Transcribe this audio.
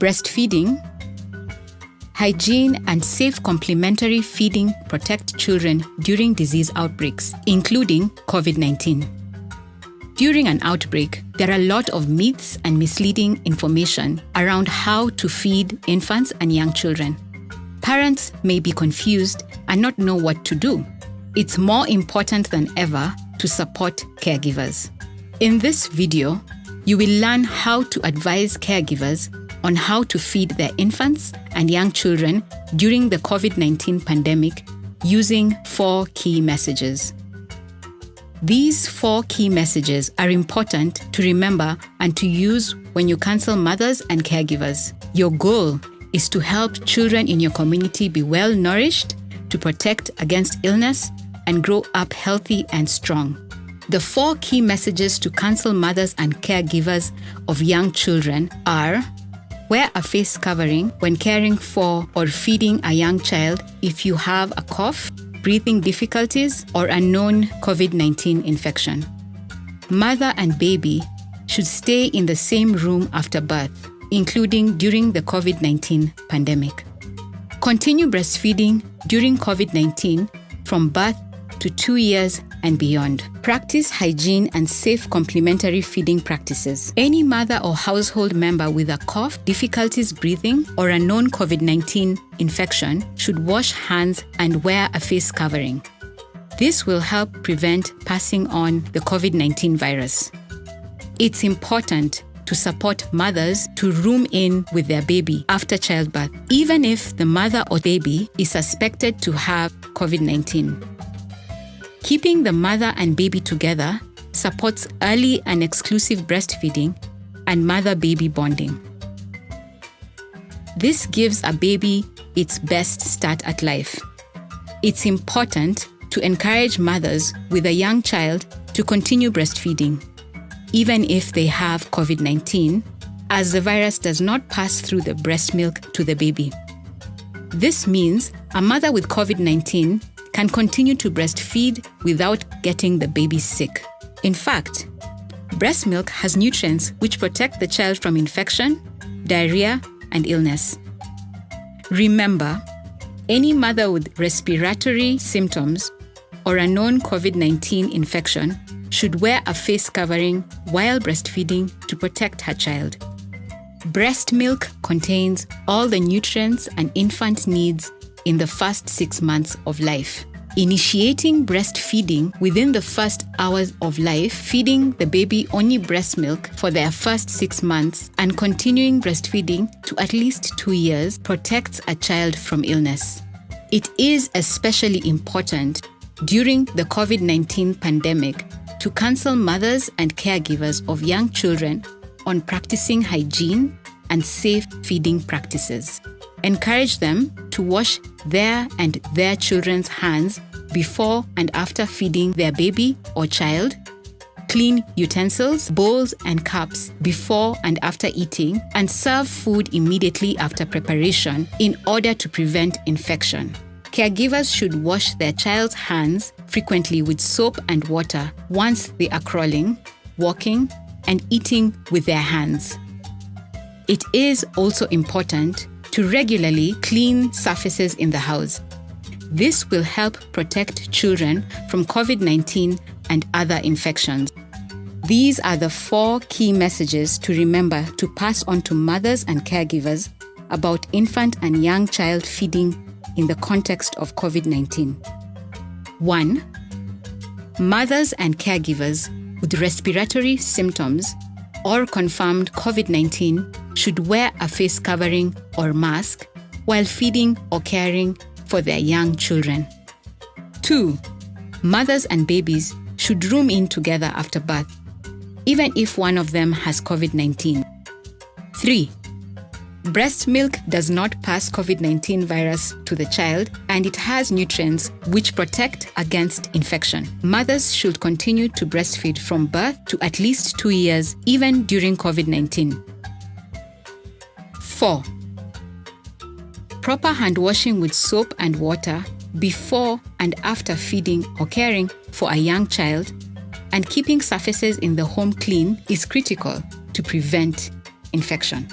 Breastfeeding, hygiene and safe complementary feeding protect children during disease outbreaks, including COVID-19. During an outbreak, there are a lot of myths and misleading information around how to feed infants and young children. Parents may be confused and not know what to do. It's more important than ever to support caregivers. In this video, you will learn how to advise caregivers on how to feed their infants and young children during the COVID-19 pandemic using 4 key messages. These 4 key messages are important to remember and to use when you counsel mothers and caregivers. Your goal is to help children in your community be well nourished, to protect against illness, and grow up healthy and strong. The 4 key messages to counsel mothers and caregivers of young children are: wear a face covering when caring for or feeding a young child if you have a cough, breathing difficulties, or a known COVID-19 infection. Mother and baby should stay in the same room after birth, including during the COVID-19 pandemic. Continue breastfeeding during COVID-19 from birth to 2 years and beyond. Practice hygiene and safe complementary feeding practices. Any mother or household member with a cough, difficulties breathing, or a known COVID-19 infection should wash hands and wear a face covering. This will help prevent passing on the COVID-19 virus. It's important to support mothers to room in with their baby after childbirth, even if the mother or baby is suspected to have COVID-19. Keeping the mother and baby together supports early and exclusive breastfeeding and mother-baby bonding. This gives a baby its best start at life. It's important to encourage mothers with a young child to continue breastfeeding, even if they have COVID-19, as the virus does not pass through the breast milk to the baby. This means a mother with COVID-19 can continue to breastfeed without getting the baby sick. In fact, breast milk has nutrients which protect the child from infection, diarrhea, and illness. Remember, any mother with respiratory symptoms or a known COVID-19 infection should wear a face covering while breastfeeding to protect her child. Breast milk contains all the nutrients an infant needs in the first 6 months of life. Initiating breastfeeding within the first hours of life, feeding the baby only breast milk for their first 6 months, and continuing breastfeeding to at least 2 years protects a child from illness. It is especially important during the COVID-19 pandemic to counsel mothers and caregivers of young children on practicing hygiene and safe feeding practices. Encourage them to wash their and their children's hands before and after feeding their baby or child, clean utensils, bowls, and cups before and after eating, and serve food immediately after preparation in order to prevent infection. Caregivers should wash their child's hands frequently with soap and water once they are crawling, walking, and eating with their hands. It is also important to regularly clean surfaces in the house. This will help protect children from COVID-19 and other infections. These are the 4 key messages to remember to pass on to mothers and caregivers about infant and young child feeding in the context of COVID-19. 1. Mothers and caregivers with respiratory symptoms or confirmed COVID-19 should wear a face covering or mask while feeding or caring for their young children. 2. Mothers and babies should room in together after birth, even if one of them has COVID-19. 3. Breast milk does not pass COVID-19 virus to the child, and it has nutrients which protect against infection. Mothers should continue to breastfeed from birth to at least 2 years, even during COVID-19. 4. Proper hand washing with soap and water before and after feeding or caring for a young child, and keeping surfaces in the home clean is critical to prevent infection.